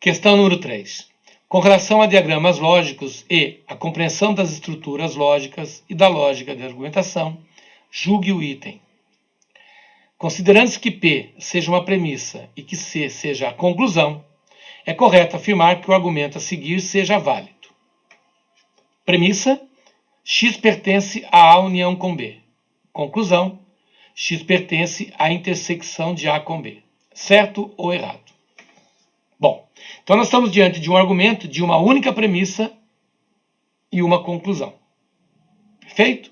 Questão número 3. Com relação a diagramas lógicos e a compreensão das estruturas lógicas e da lógica de argumentação, julgue o item. Considerando-se que P seja uma premissa e que C seja a conclusão, é correto afirmar que o argumento a seguir seja válido. Premissa: X pertence à A união com B. Conclusão: X pertence à intersecção de A com B. Certo ou errado? Bom, então nós estamos diante de um argumento de uma única premissa e uma conclusão. Perfeito?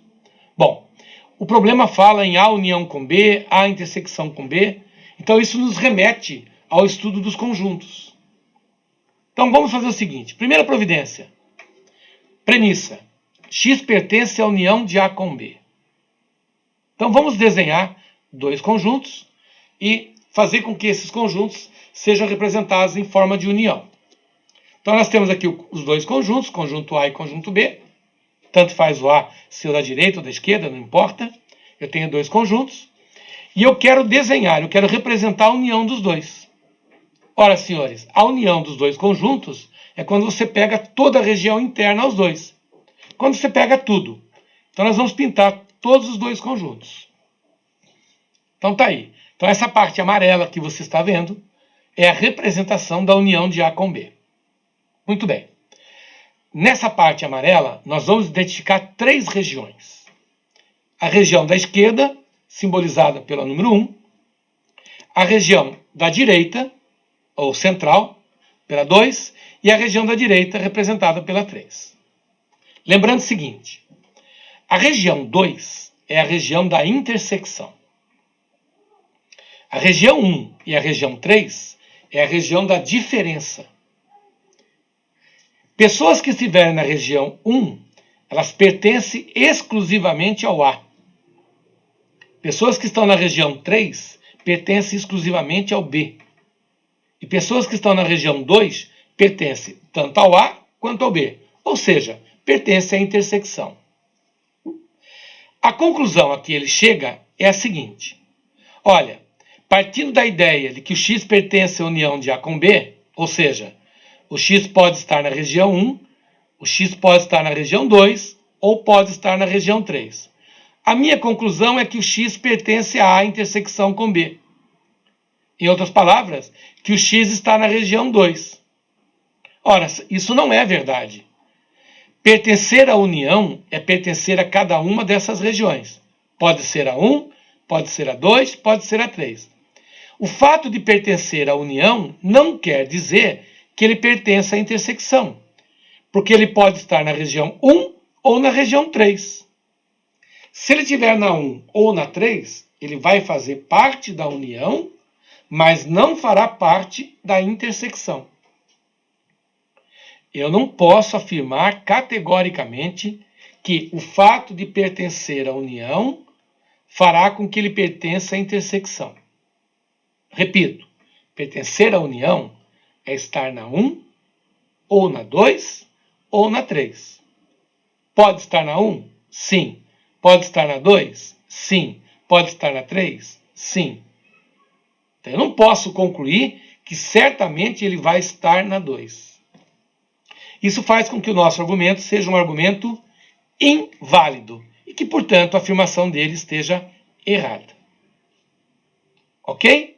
Bom, o problema fala em A união com B, A intersecção com B. Então isso nos remete ao estudo dos conjuntos. Então vamos fazer o seguinte. Primeira providência. Premissa: X pertence à união de A com B. Então vamos desenhar dois conjuntos e fazer com que esses conjuntos sejam representados em forma de união. Então nós temos aqui os dois conjuntos, conjunto A e conjunto B. Tanto faz o A ser da direita ou da esquerda, não importa. Eu tenho dois conjuntos. E eu quero desenhar, eu quero representar a união dos dois. Ora, senhores, a união dos dois conjuntos é quando você pega toda a região interna aos dois. Quando você pega tudo. Então nós vamos pintar todos os dois conjuntos. Então tá aí. Então essa parte amarela que você está vendo é a representação da união de A com B. Muito bem. Nessa parte amarela, nós vamos identificar três regiões. A região da esquerda, simbolizada pela número 1. A região da direita, ou central, pela 2. E a região da direita, representada pela 3. Lembrando o seguinte. A região 2 é a região da intersecção. A região 1 e a região 3 é a região da diferença. Pessoas que estiverem na região 1, elas pertencem exclusivamente ao A. Pessoas que estão na região 3 pertencem exclusivamente ao B. E pessoas que estão na região 2 pertencem tanto ao A quanto ao B. Ou seja, pertencem à intersecção. A conclusão a que ele chega é a seguinte. Olha, partindo da ideia de que o X pertence à união de A com B, ou seja, o X pode estar na região 1, o X pode estar na região 2 ou pode estar na região 3. A minha conclusão é que o X pertence à A intersecção com B. Em outras palavras, que o X está na região 2. Ora, isso não é verdade. Pertencer à união é pertencer a cada uma dessas regiões. Pode ser a 1, pode ser a 2, pode ser a 3. O fato de pertencer à união não quer dizer que ele pertence à intersecção, porque ele pode estar na região 1 ou na região 3. Se ele estiver na 1 ou na 3, ele vai fazer parte da união, mas não fará parte da intersecção. Eu não posso afirmar categoricamente que o fato de pertencer à união fará com que ele pertença à intersecção. Repito, pertencer à união é estar na 1, ou na 2, ou na 3. Pode estar na 1? Sim. Pode estar na 2? Sim. Pode estar na 3? Sim. Então, eu não posso concluir que certamente ele vai estar na 2. Isso faz com que o nosso argumento seja um argumento inválido e que, portanto, a afirmação dele esteja errada. Ok?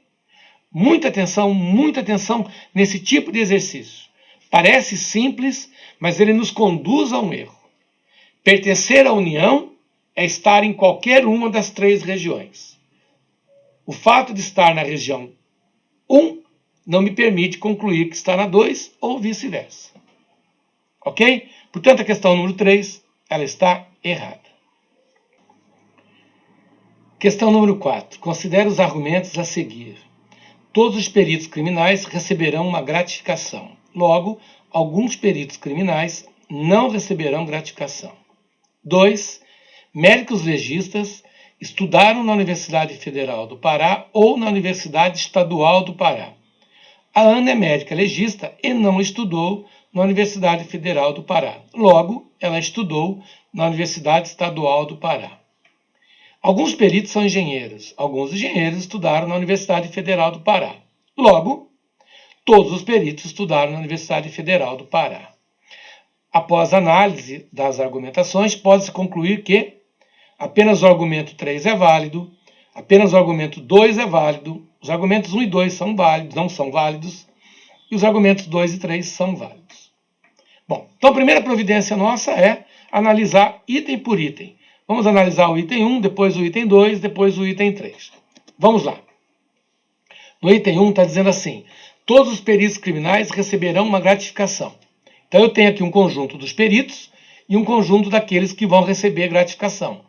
Muita atenção nesse tipo de exercício. Parece simples, mas ele nos conduz a um erro. Pertencer à união é estar em qualquer uma das três regiões. O fato de estar na região 1 não me permite concluir que está na 2 ou vice-versa. Ok? Portanto, a questão número 3, ela está errada. Questão número 4. Considere os argumentos a seguir. Todos os peritos criminais receberão uma gratificação. Logo, alguns peritos criminais não receberão gratificação. 2. Médicos legistas estudaram na Universidade Federal do Pará ou na Universidade Estadual do Pará. A Ana é médica legista e não estudou na Universidade Federal do Pará. Logo, ela estudou na Universidade Estadual do Pará. Alguns peritos são engenheiros. Alguns engenheiros estudaram na Universidade Federal do Pará. Logo, Todos os peritos estudaram na Universidade Federal do Pará. Após análise das argumentações, pode-se concluir que apenas o argumento 3 é válido, apenas o argumento 2 é válido, os argumentos 1 e 2 são válidos, não são válidos, e os argumentos 2 e 3 são válidos. Bom, então a primeira providência nossa é analisar item por item. Vamos analisar o item 1, depois o item 2, depois o item 3. Vamos lá. No item 1 está dizendo assim: todos os peritos criminais receberão uma gratificação. Então eu tenho aqui um conjunto dos peritos e um conjunto daqueles que vão receber gratificação,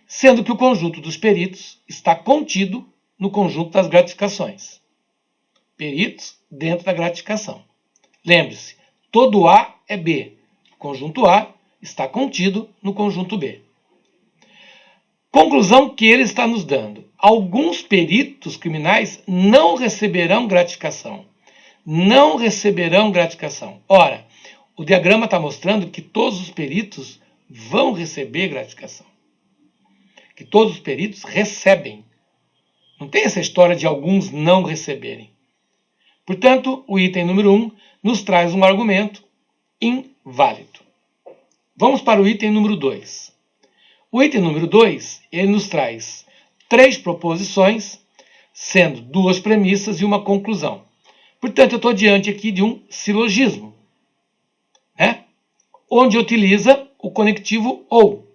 sendo que o conjunto dos peritos está contido no conjunto das gratificações. Peritos dentro da gratificação. Lembre-se, todo A é B. O conjunto A está contido no conjunto B. Conclusão que ele está nos dando: alguns peritos criminais não receberão gratificação. Não receberão gratificação. Ora, o diagrama está mostrando que todos os peritos vão receber gratificação. Que todos os peritos recebem. Não tem essa história de alguns não receberem. Portanto, o item número 1 nos traz um argumento inválido. Vamos para o item número 2. O item número 2, ele nos traz 3 proposições, sendo 2 premissas e uma conclusão. Portanto, eu estou diante aqui de um silogismo, né? Onde utiliza o conectivo ou.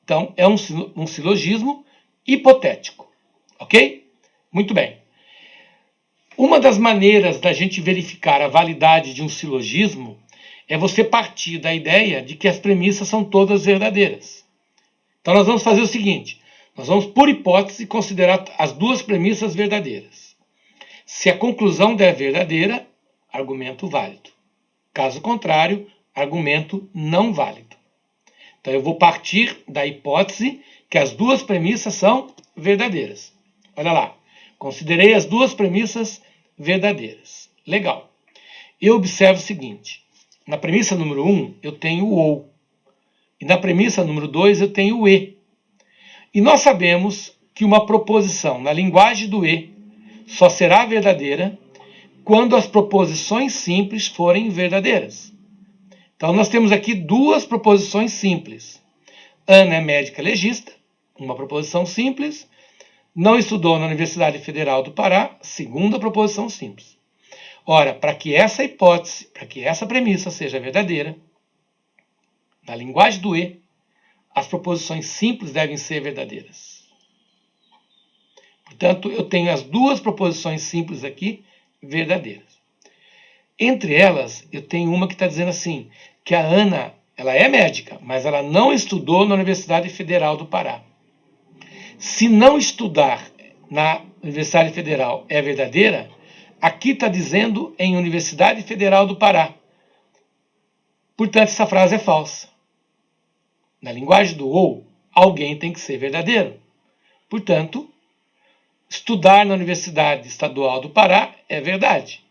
Então, é um silogismo hipotético. Ok? Muito bem. Uma das maneiras da gente verificar a validade de um silogismo é você partir da ideia de que as premissas são todas verdadeiras. Então, nós vamos fazer o seguinte: nós vamos, por hipótese, considerar as 2 premissas verdadeiras. Se a conclusão der verdadeira, argumento válido. Caso contrário, argumento não válido. Então, eu vou partir da hipótese que as 2 premissas são verdadeiras. Olha lá, considerei as 2 premissas verdadeiras. Legal. Eu observo o seguinte: na premissa número 1, eu tenho o ou. E na premissa número 2, eu tenho o e. E nós sabemos que uma proposição na linguagem do e só será verdadeira quando as proposições simples forem verdadeiras. Então, nós temos aqui 2 proposições simples. Ana é médica legista, uma proposição simples. Não estudou na Universidade Federal do Pará, segunda proposição simples. Ora, para que essa hipótese, para que essa premissa seja verdadeira, na linguagem do e, as proposições simples devem ser verdadeiras. Portanto, eu tenho as 2 proposições simples aqui verdadeiras. Entre elas, eu tenho uma que está dizendo assim, que a Ana, ela é médica, mas ela não estudou na Universidade Federal do Pará. Se não estudar na Universidade Federal é verdadeira, aqui está dizendo em Universidade Federal do Pará. Portanto, essa frase é falsa. Na linguagem do ou, alguém tem que ser verdadeiro. Portanto, estudar na Universidade Estadual do Pará é verdade.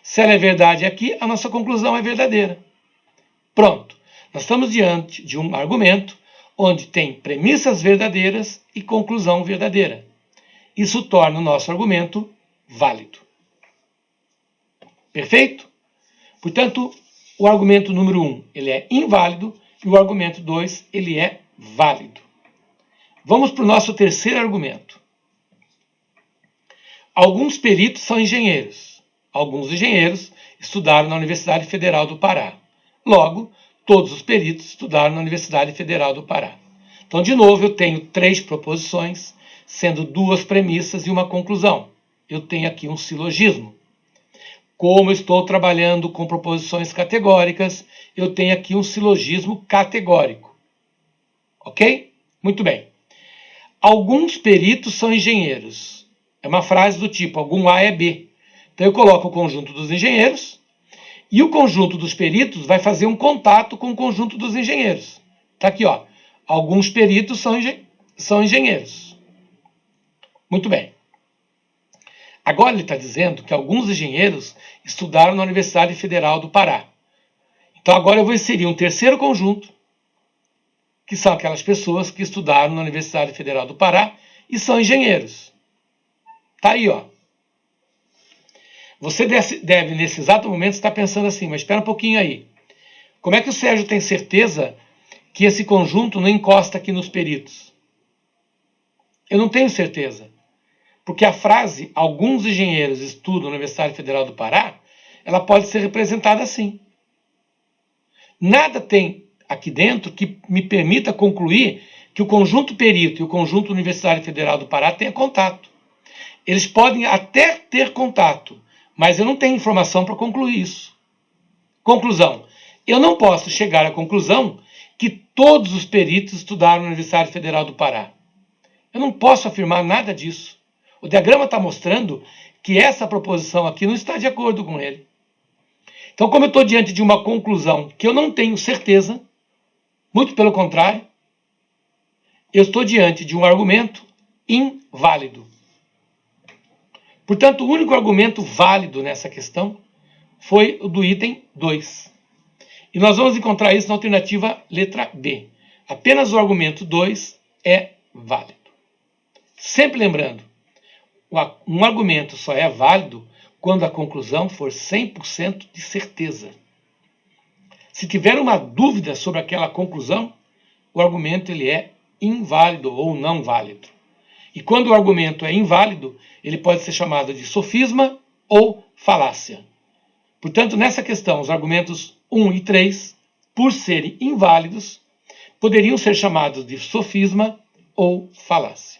Se ela é verdade aqui, a nossa conclusão é verdadeira. Pronto. Nós estamos diante de um argumento onde tem premissas verdadeiras e conclusão verdadeira. Isso torna o nosso argumento válido. Perfeito? Portanto, o argumento número 1 ele é inválido e o argumento 2 ele é válido. Vamos para o nosso terceiro argumento. Alguns peritos são engenheiros. Alguns engenheiros estudaram na Universidade Federal do Pará. Logo, todos os peritos estudaram na Universidade Federal do Pará. Então, de novo, eu tenho 3 proposições, sendo 2 premissas e uma conclusão. Eu tenho aqui um silogismo. Como eu estou trabalhando com proposições categóricas, eu tenho aqui um silogismo categórico. Ok? Muito bem. Alguns peritos são engenheiros. É uma frase do tipo, algum A é B. Então eu coloco o conjunto dos engenheiros e o conjunto dos peritos vai fazer um contato com o conjunto dos engenheiros. Está aqui, ó. Alguns peritos são engenheiros. Muito bem. Agora ele está dizendo que alguns engenheiros estudaram na Universidade Federal do Pará. Então agora eu vou inserir um terceiro conjunto, que são aquelas pessoas que estudaram na Universidade Federal do Pará e são engenheiros. Está aí, ó. Você deve, nesse exato momento, estar pensando assim, mas espera um pouquinho aí. Como é que o Sérgio tem certeza que esse conjunto não encosta aqui nos peritos? Eu não tenho certeza. Porque a frase, alguns engenheiros estudam na Universidade Federal do Pará, ela pode ser representada assim. Nada tem aqui dentro que me permita concluir que o conjunto perito e o conjunto Universidade Federal do Pará tenha contato. Eles podem até ter contato, mas eu não tenho informação para concluir isso. Conclusão. Eu não posso chegar à conclusão que todos os peritos estudaram na Universidade Federal do Pará. Eu não posso afirmar nada disso. O diagrama está mostrando que essa proposição aqui não está de acordo com ele. Então, como eu estou diante de uma conclusão que eu não tenho certeza, muito pelo contrário, eu estou diante de um argumento inválido. Portanto, o único argumento válido nessa questão foi o do item 2. E nós vamos encontrar isso na alternativa letra B. Apenas o argumento 2 é válido. Sempre lembrando, um argumento só é válido quando a conclusão for 100% de certeza. Se tiver uma dúvida sobre aquela conclusão, o argumento ele é inválido ou não válido. E quando o argumento é inválido, ele pode ser chamado de sofisma ou falácia. Portanto, nessa questão, os argumentos 1 e 3, por serem inválidos, poderiam ser chamados de sofisma ou falácia.